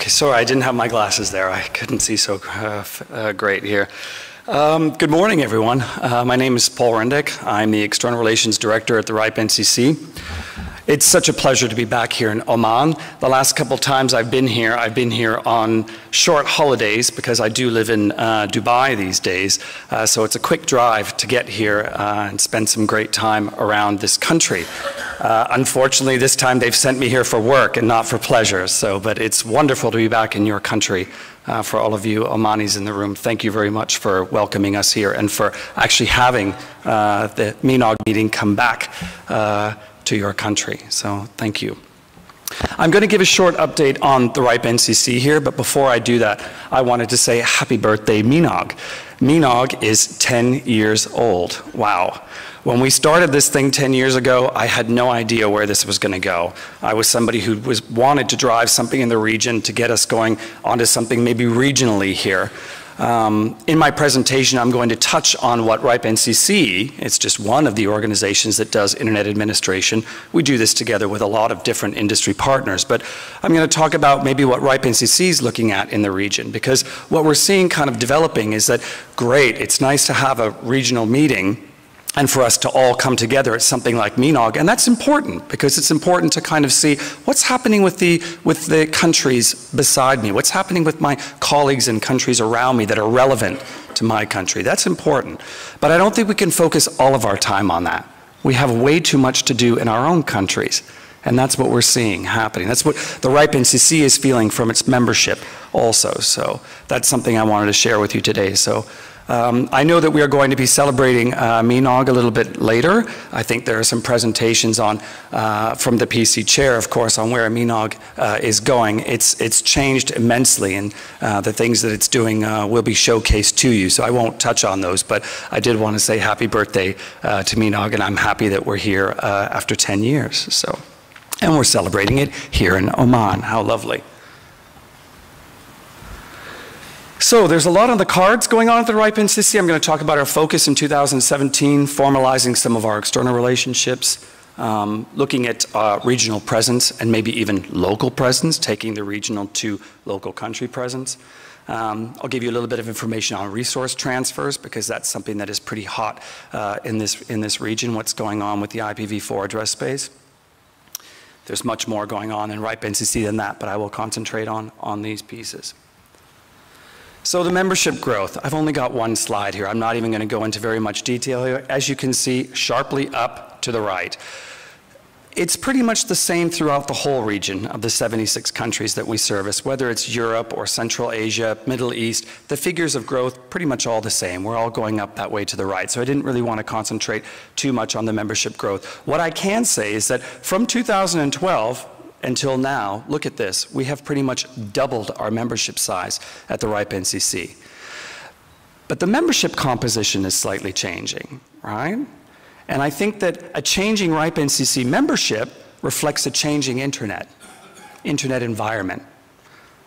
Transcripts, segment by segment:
Okay, sorry, I didn't have my glasses there. I couldn't see so great here. Good morning, everyone. My name is Paul Rendek. I'm the External Relations Director at the RIPE NCC. It's such a pleasure to be back here in Oman. The last couple times I've been here on short holidays because I do live in Dubai these days. So it's a quick drive to get here and spend some great time around this country. Unfortunately, this time they've sent me here for work and not for pleasure. But it's wonderful to be back in your country. For all of you Omanis in the room, thank you very much for welcoming us here and for actually having the MENOG meeting come back to your country. So thank you. I'm going to give a short update on the RIPE NCC here, but before I do that, I wanted to say happy birthday, MENOG. MENOG is 10 years old. Wow. When we started this thing 10 years ago, I had no idea where this was going to go. I was somebody who wanted to drive something in the region to get us going onto something maybe regionally here. In my presentation, I'm going to touch on what RIPE NCC, it's just one of the organizations that does internet administration. We do this together with a lot of different industry partners, but I'm going to talk about maybe what RIPE NCC is looking at in the region, because what we're seeing kind of developing is that, great, it's nice to have a regional meeting and for us to all come together at something like MENOG, and that's important because it's important to kind of see what's happening with the countries beside me, what's happening with my colleagues in countries around me that are relevant to my country. That's important, but I don't think we can focus all of our time on that. We have way too much to do in our own countries, and that's what we're seeing happening. That's what the RIPE NCC is feeling from its membership also, so that's something I wanted to share with you today. So. I know that we are going to be celebrating MENOG a little bit later. I think there are some presentations on, from the PC chair, of course, on where MENOG is going. It's changed immensely, and the things that it's doing will be showcased to you, so I won't touch on those, but I did want to say happy birthday to MENOG, and I'm happy that we're here after 10 years. So, and we're celebrating it here in Oman. How lovely. So there's a lot on the cards going on at the RIPE NCC. I'm going to talk about our focus in 2017, formalizing some of our external relationships, looking at regional presence and maybe even local presence, taking the regional to local country presence. I'll give you a little bit of information on resource transfers because that's something that is pretty hot in this region, what's going on with the IPv4 address space. There's much more going on in RIPE NCC than that, but I will concentrate on these pieces. So the membership growth, I've only got one slide here. I'm not even going to go into very much detail here. As you can see, sharply up to the right. It's pretty much the same throughout the whole region of the 76 countries that we service, whether it's Europe or Central Asia, Middle East, the figures of growth pretty much all the same. We're all going up that way to the right. So I didn't really want to concentrate too much on the membership growth. What I can say is that from 2012, until now, look at this, we have pretty much doubled our membership size at the RIPE NCC. But the membership composition is slightly changing, right? And I think that a changing RIPE NCC membership reflects a changing internet environment.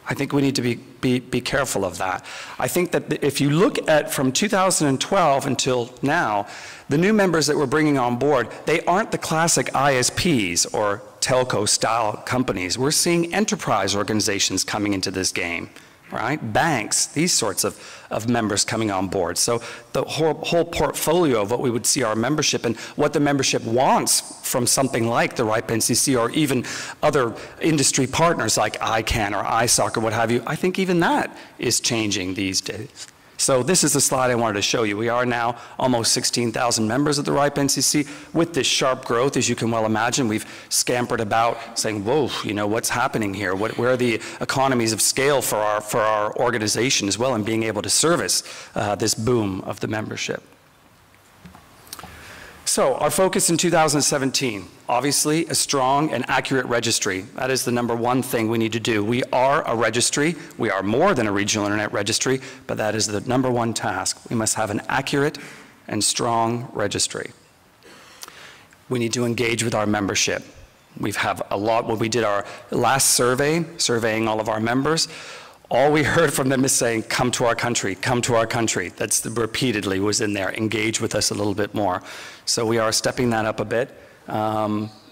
I think we need to be careful of that. I think that if you look at from 2012 until now, the new members that we're bringing on board, they aren't the classic ISPs or telco-style companies. We're seeing enterprise organizations coming into this game, right? Banks, these sorts of members coming on board. So the whole portfolio of what we would see our membership and what the membership wants from something like the RIPE NCC or even other industry partners like ICANN or ISOC or what have you, I think even that is changing these days. So this is the slide I wanted to show you. We are now almost 16,000 members of the RIPE NCC. With this sharp growth, as you can well imagine, we've scampered about saying, whoa, you know, what's happening here? Where are the economies of scale for our organization as well and being able to service this boom of the membership? So our focus in 2017, obviously a strong and accurate registry. That is the #1 thing we need to do. We are a registry. We are more than a regional internet registry, but that is the #1 task. We must have an accurate and strong registry. We need to engage with our membership. We have a lot, when we did our last survey, surveying all of our members, all we heard from them is saying, come to our country, come to our country. That's repeatedly was in there, engage with us a little bit more. So we are stepping that up a bit.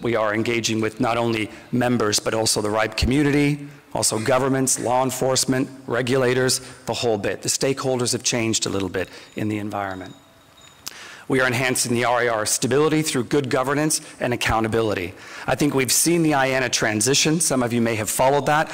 We are engaging with not only members, but also the RIPE community, also governments, law enforcement, regulators, the whole bit. The stakeholders have changed a little bit in the environment. We are enhancing the RIR stability through good governance and accountability. I think we've seen the IANA transition. Some of you may have followed that.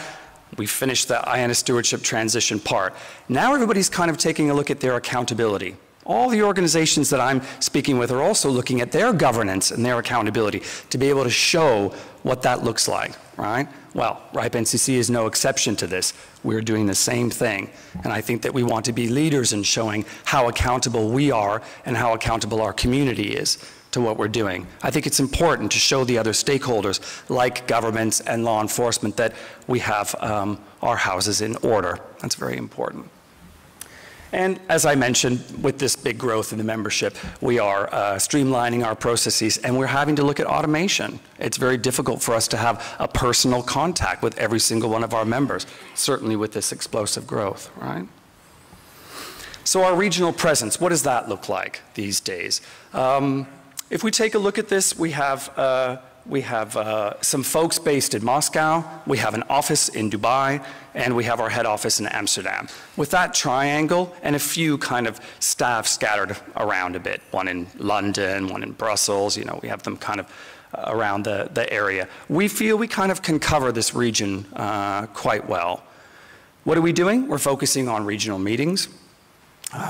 We finished the IANA stewardship transition part. Now everybody's kind of taking a look at their accountability. All the organizations that I'm speaking with are also looking at their governance and their accountability to be able to show what that looks like, right? Well, RIPE NCC is no exception to this. We're doing the same thing. And I think that we want to be leaders in showing how accountable we are and how accountable our community is to what we're doing. I think it's important to show the other stakeholders, like governments and law enforcement, that we have our houses in order. That's very important. And as I mentioned, with this big growth in the membership, we are streamlining our processes, and we're having to look at automation. It's very difficult for us to have a personal contact with every single one of our members, certainly with this explosive growth, right? So our regional presence, what does that look like these days? If we take a look at this, we have some folks based in Moscow, we have an office in Dubai, and we have our head office in Amsterdam. With that triangle and a few kind of staff scattered around a bit, one in London, one in Brussels, you know, we have them kind of around the area. We feel we kind of can cover this region quite well. What are we doing? We're focusing on regional meetings,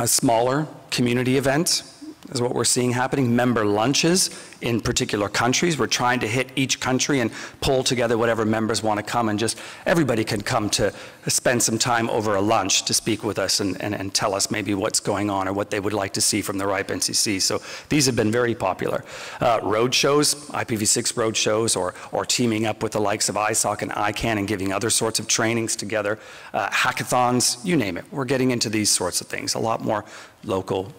smaller community events, is what we're seeing happening. Member lunches in particular countries. We're trying to hit each country and pull together whatever members want to come, and just everybody can come to spend some time over a lunch to speak with us and tell us maybe what's going on or what they would like to see from the RIPE NCC. So these have been very popular. Road shows, IPv6 road shows, or teaming up with the likes of ISOC and ICANN and giving other sorts of trainings together. Hackathons, you name it. We're getting into these sorts of things, a lot more local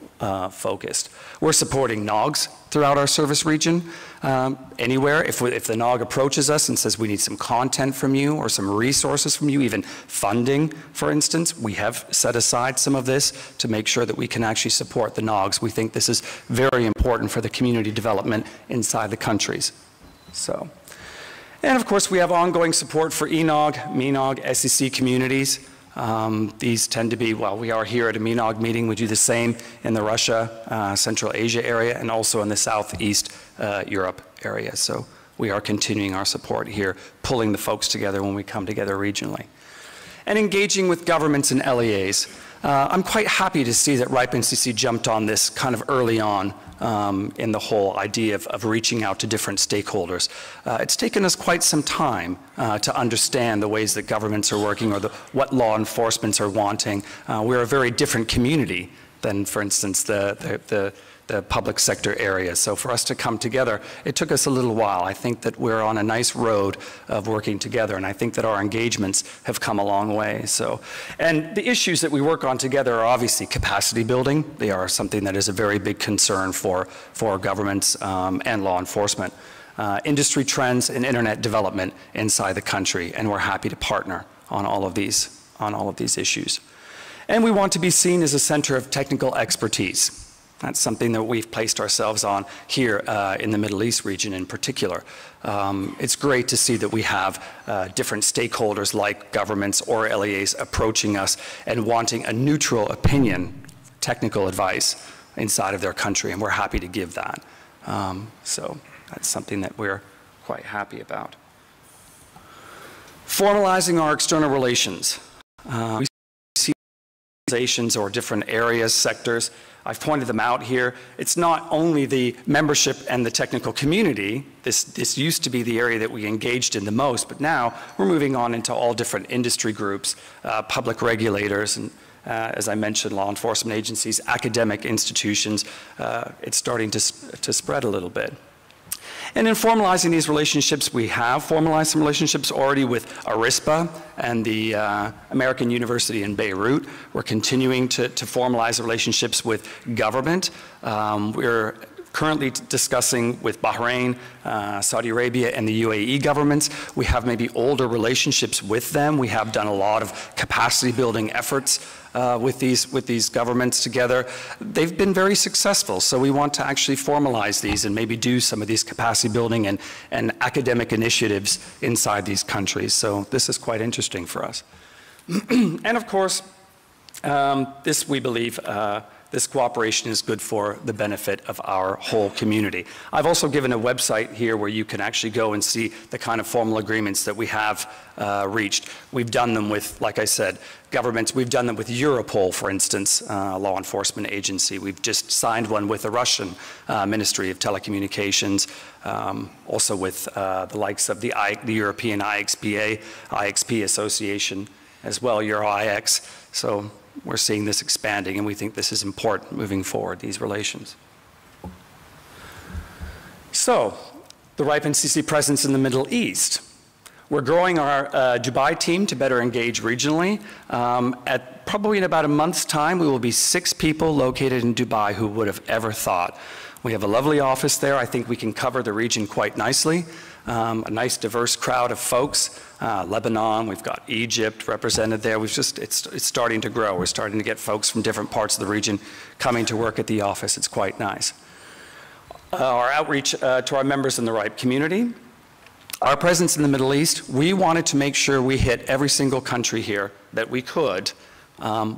focused. We're supporting NOGs throughout our service region. Anywhere, if the NOG approaches us and says we need some content from you or some resources from you, even funding, for instance, we have set aside some of this to make sure that we can actually support the NOGs. We think this is very important for the community development inside the countries. So, and of course we have ongoing support for ENOG, MENOG, SEC communities. These tend to be, well, we are here at a MENOG meeting. We do the same in the Russia, Central Asia area, and also in the Southeast Europe area. So we are continuing our support here, pulling the folks together when we come together regionally. And engaging with governments and LEAs. I'm quite happy to see that RIPE NCC jumped on this kind of early on in the whole idea of reaching out to different stakeholders. It's taken us quite some time to understand the ways that governments are working or what law enforcements are wanting. We're a very different community than, for instance, the public sector area. So for us to come together, it took us a little while. I think that we're on a nice road of working together, and I think that our engagements have come a long way. So, and the issues that we work on together are obviously capacity building. They are something that is a very big concern for governments and law enforcement. Industry trends and internet development inside the country, and we're happy to partner on all of these issues. And we want to be seen as a center of technical expertise. That's something that we've placed ourselves on here in the Middle East region in particular. It's great to see that we have different stakeholders like governments or LEAs approaching us and wanting a neutral opinion, technical advice inside of their country, and we're happy to give that. So that's something that we're quite happy about. Formalizing our external relations. We see organizations or different areas, sectors. I've pointed them out here. It's not only the membership and the technical community. This used to be the area that we engaged in the most, but now we're moving on into all different industry groups, public regulators, and as I mentioned, law enforcement agencies, academic institutions. It's starting to spread a little bit. And in formalizing these relationships, we have formalized some relationships already with ARISPA and the American University in Beirut. We're continuing to formalize relationships with government. We're currently discussing with Bahrain, Saudi Arabia, and the UAE governments. We have maybe older relationships with them. We have done a lot of capacity building efforts with these governments together. They've been very successful, so we want to actually formalize these and maybe do some of these capacity building and academic initiatives inside these countries. So this is quite interesting for us. And of course, this, we believe, this cooperation is good for the benefit of our whole community. I've also given a website here where you can actually go and see the kind of formal agreements that we have reached. We've done them with, like I said, governments. We've done them with Europol, for instance, law enforcement agency. We've just signed one with the Russian Ministry of Telecommunications, also with the likes of the European IXP Association as well, EuroIX. So we're seeing this expanding, and we think this is important moving forward, these relations. So, the RIPE NCC presence in the Middle East. We're growing our Dubai team to better engage regionally. Probably in about a month's time, we will be 6 people located in Dubai. Who would have ever thought? We have a lovely office there. I think we can cover the region quite nicely. A nice diverse crowd of folks. Lebanon, we've got Egypt represented there. It's starting to grow. We're starting to get folks from different parts of the region coming to work at the office. It's quite nice. Our outreach to our members in the RIPE community. Our presence in the Middle East, we wanted to make sure we hit every single country here that we could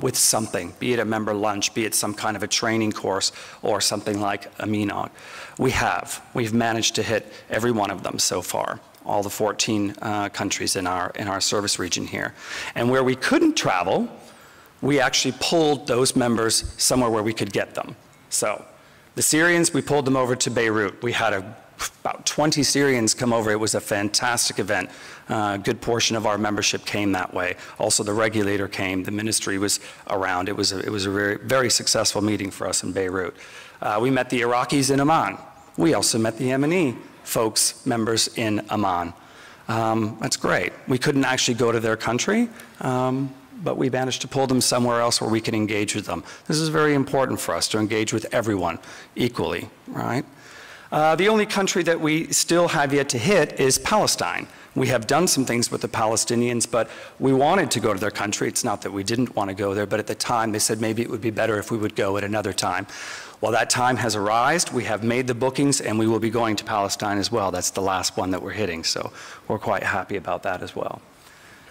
with something, be it a member lunch, be it some kind of a training course, or something like a MENOG. We've managed to hit every one of them so far, all the 14 countries in our service region here. And where we couldn't travel, we actually pulled those members somewhere where we could get them. So the Syrians, we pulled them over to Beirut. We had about 20 Syrians come over. It was a fantastic event. A good portion of our membership came that way. Also, the regulator came. The ministry was around. It was a very, very successful meeting for us in Beirut. We met the Iraqis in Amman. We also met the Yemeni folks, members in Amman. That's great. We couldn't actually go to their country, but we managed to pull them somewhere else where we can engage with them. This is very important for us, to engage with everyone equally, right? The only country that we still have yet to hit is Palestine. We have done some things with the Palestinians, but we wanted to go to their country. It's not that we didn't want to go there, but at the time they said maybe it would be better if we would go at another time. Well, that time has arisen. We have made the bookings, and we will be going to Palestine as well. That's the last one that we're hitting, so we're quite happy about that as well.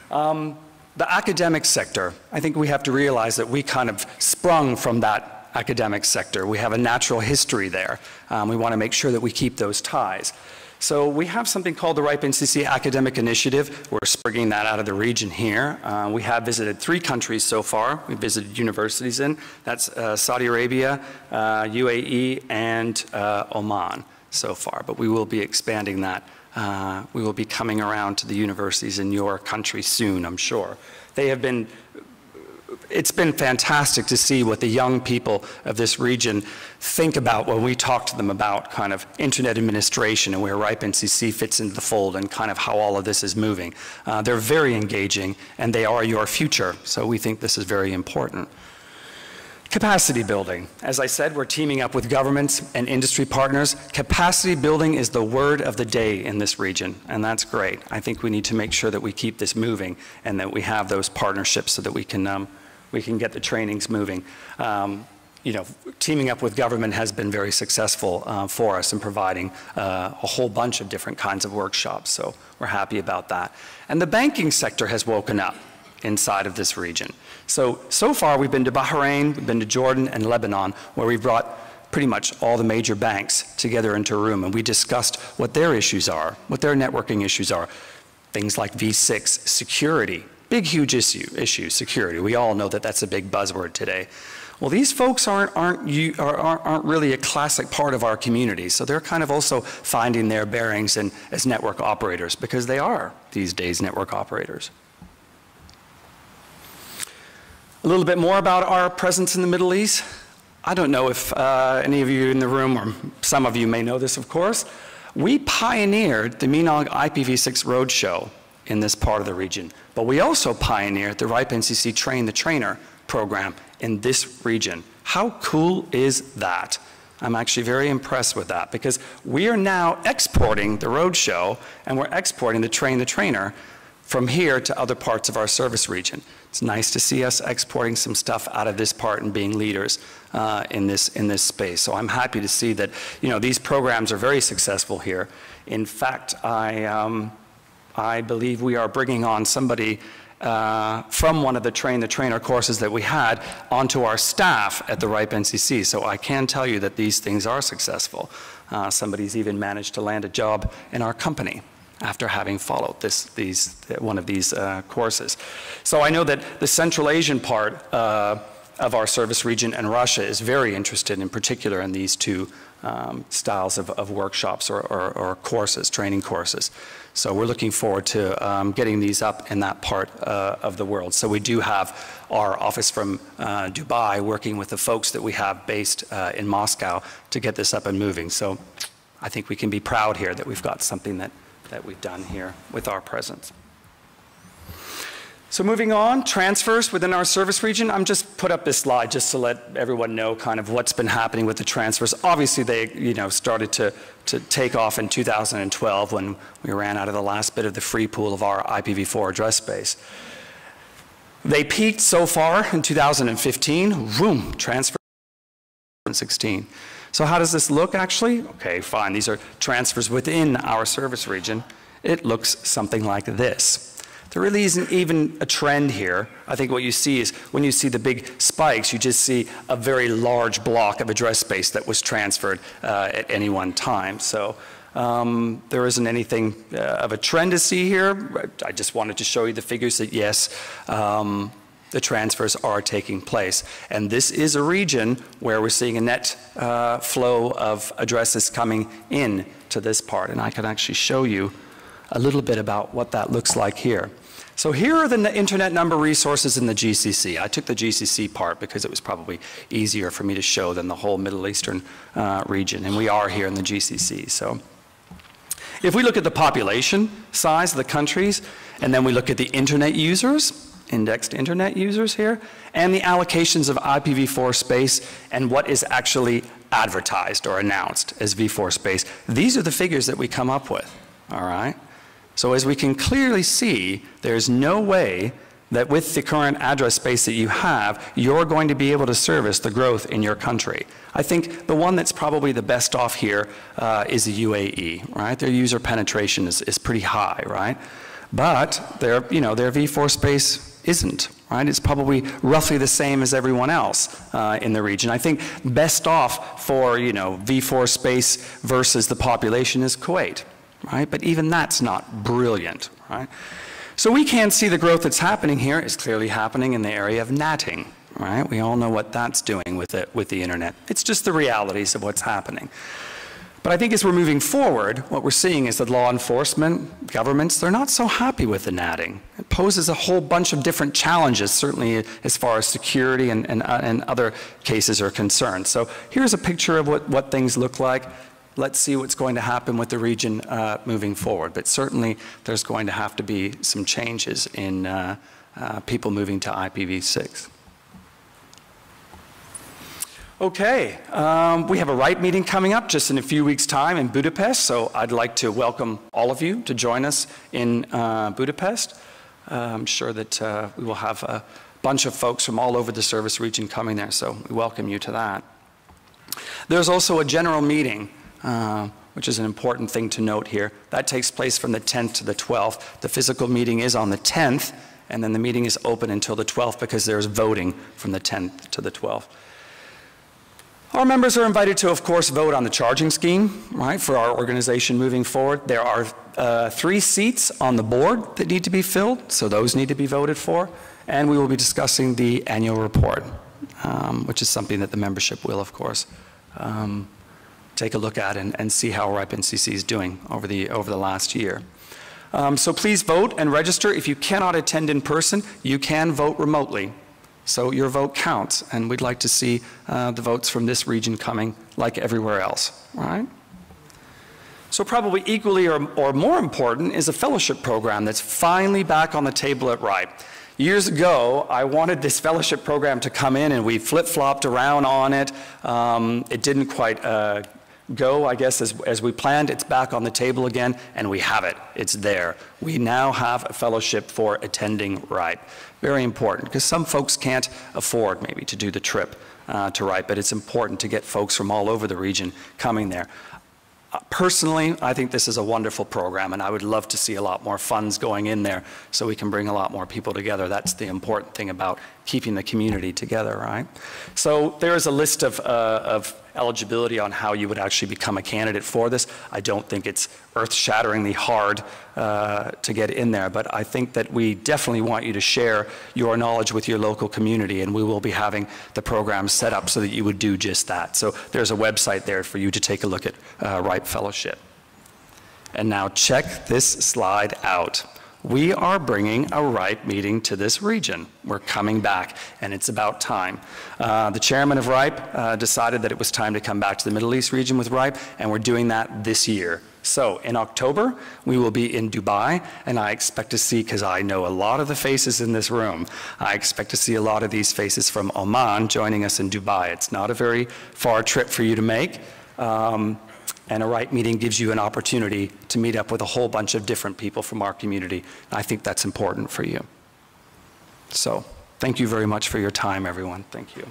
The academic sector, I think we have to realize that we kind of sprung from that academic sector. We have a natural history there. We want to make sure that we keep those ties. So we have something called the RIPE NCC Academic Initiative. We're springing that out of the region here. We have visited 3 countries so far. We visited universities in. That's Saudi Arabia, UAE, and Oman so far. But we will be expanding that. We will be coming around to the universities in your country soon, I'm sure. It's been fantastic to see what the young people of this region think about when we talk to them about kind of internet administration and where RIPE NCC fits into the fold and kind of how all of this is moving. They're very engaging, and they are your future, so we think this is very important. Capacity building. As I said, we're teaming up with governments and industry partners. Capacity building is the word of the day in this region, and that's great. I think we need to make sure that we keep this moving and that we have those partnerships so that we can get the trainings moving. You know, teaming up with government has been very successful for us in providing a whole bunch of different kinds of workshops, so we're happy about that. And the banking sector has woken up inside of this region. So far we've been to Bahrain, we've been to Jordan and Lebanon, where we've brought pretty much all the major banks together into a room, and we discussed what their issues are, what their networking issues are. Things like V6, security, big, huge issue, security. We all know that that's a big buzzword today. Well, these folks aren't really a classic part of our community, so they're kind of also finding their bearings as network operators, because they are, these days, network operators. A little bit more about our presence in the Middle East. I don't know if any of you in the room, or some of you may know this, of course. We pioneered the MENOG IPv6 Roadshow in this part of the region, but we also pioneered the RIPE NCC Train the Trainer program in this region. How cool is that? I'm actually very impressed with that because we are now exporting the roadshow and we're exporting the train the trainer from here to other parts of our service region. It's nice to see us exporting some stuff out of this part and being leaders in this space. So I'm happy to see that, you know, these programs are very successful here. In fact, I believe we are bringing on somebody from one of the Train the Trainer courses that we had onto our staff at the RIPE NCC. So I can tell you that these things are successful. Somebody's even managed to land a job in our company after having followed one of these courses. So I know that the Central Asian part of our service region and Russia is very interested in particular in these two styles of workshops or courses, training courses. So we're looking forward to getting these up in that part of the world. So we do have our office from Dubai working with the folks that we have based in Moscow to get this up and moving. So I think we can be proud here that we've got something that we've done here with our presence. So moving on, transfers within our service region. I'm just put up this slide just to let everyone know kind of what's been happening with the transfers. Obviously they, you know, started to take off in 2012 when we ran out of the last bit of the free pool of our IPv4 address space. They peaked so far in 2015, boom, transfer in 2016. So how does this look actually? Okay, fine, these are transfers within our service region. It looks something like this. There really isn't even a trend here. I think what you see is when you see the big spikes, you just see a very large block of address space that was transferred at any one time. So there isn't anything of a trend to see here. I just wanted to show you the figures that yes, the transfers are taking place. And this is a region where we're seeing a net flow of addresses coming in to this part. And I can actually show you a little bit about what that looks like here. So here are the internet number resources in the GCC. I took the GCC part because it was probably easier for me to show than the whole Middle Eastern region, and we are here in the GCC. So if we look at the population size of the countries, and then we look at the internet users, indexed internet users here, and the allocations of IPv4 space and what is actually advertised or announced as V4 space, these are the figures that we come up with, all right? So as we can clearly see, there's no way that with the current address space that you have, you're going to be able to service the growth in your country. I think the one that's probably the best off here is the UAE, right? Their user penetration is pretty high, right? But their V4 space isn't, right? It's probably roughly the same as everyone else in the region. I think best off for, V4 space versus the population is Kuwait. Right? But even that's not brilliant, right? So we can see the growth that's happening here is clearly happening in the area of natting, right? We all know what that's doing with the internet. It's just the realities of what's happening. But I think as we're moving forward, what we're seeing is that law enforcement, governments, they're not so happy with the natting. It poses a whole bunch of different challenges, certainly as far as security and other cases are concerned. So here's a picture of what things look like. Let's see what's going to happen with the region moving forward. But certainly there's going to have to be some changes in people moving to IPv6. Okay, we have a RIPE meeting coming up just in a few weeks' time in Budapest. So I'd like to welcome all of you to join us in Budapest. I'm sure that we will have a bunch of folks from all over the service region coming there. So we welcome you to that. There's also a general meeting which is an important thing to note here. That takes place from the 10th to the 12th. The physical meeting is on the 10th, and then the meeting is open until the 12th because there's voting from the 10th to the 12th. Our members are invited to, of course, vote on the charging scheme, right, for our organization moving forward. There are 3 seats on the board that need to be filled, so those need to be voted for. And we will be discussing the annual report, which is something that the membership will, of course, take a look at and see how RIPE NCC is doing over the last year. So please vote and register. If you cannot attend in person, you can vote remotely. So your vote counts, and we'd like to see the votes from this region coming like everywhere else, right? So probably equally or more important is a fellowship program that's finally back on the table at RIPE. Years ago, I wanted this fellowship program to come in, and we flip-flopped around on it. It didn't quite go, I guess, as we planned. It's back on the table again, and we have it. It's there. We now have a fellowship for attending RIPE. Very important, because some folks can't afford maybe to do the trip to RIPE, but it's important to get folks from all over the region coming there. Personally, I think this is a wonderful program, and I would love to see a lot more funds going in there so we can bring a lot more people together. That's the important thing about keeping the community together, right? So there is a list of eligibility on how you would actually become a candidate for this. I don't think it's earth-shatteringly hard to get in there, but I think that we definitely want you to share your knowledge with your local community, and we will be having the program set up so that you would do just that. So there's a website there for you to take a look at RIPE Fellowship. And now check this slide out. We are bringing a RIPE meeting to this region. We're coming back, and it's about time. The chairman of RIPE decided that it was time to come back to the Middle East region with RIPE, and we're doing that this year. So in October, we will be in Dubai, and I expect to see, because I know a lot of the faces in this room, I expect to see a lot of these faces from Oman joining us in Dubai. It's not a very far trip for you to make. And a RIPE meeting gives you an opportunity to meet up with a whole bunch of different people from our community. I think that's important for you. So, thank you very much for your time, everyone. Thank you.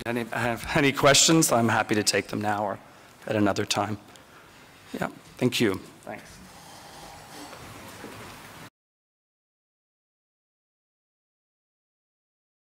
If any questions, I'm happy to take them now or at another time. Yeah, thank you. Thanks.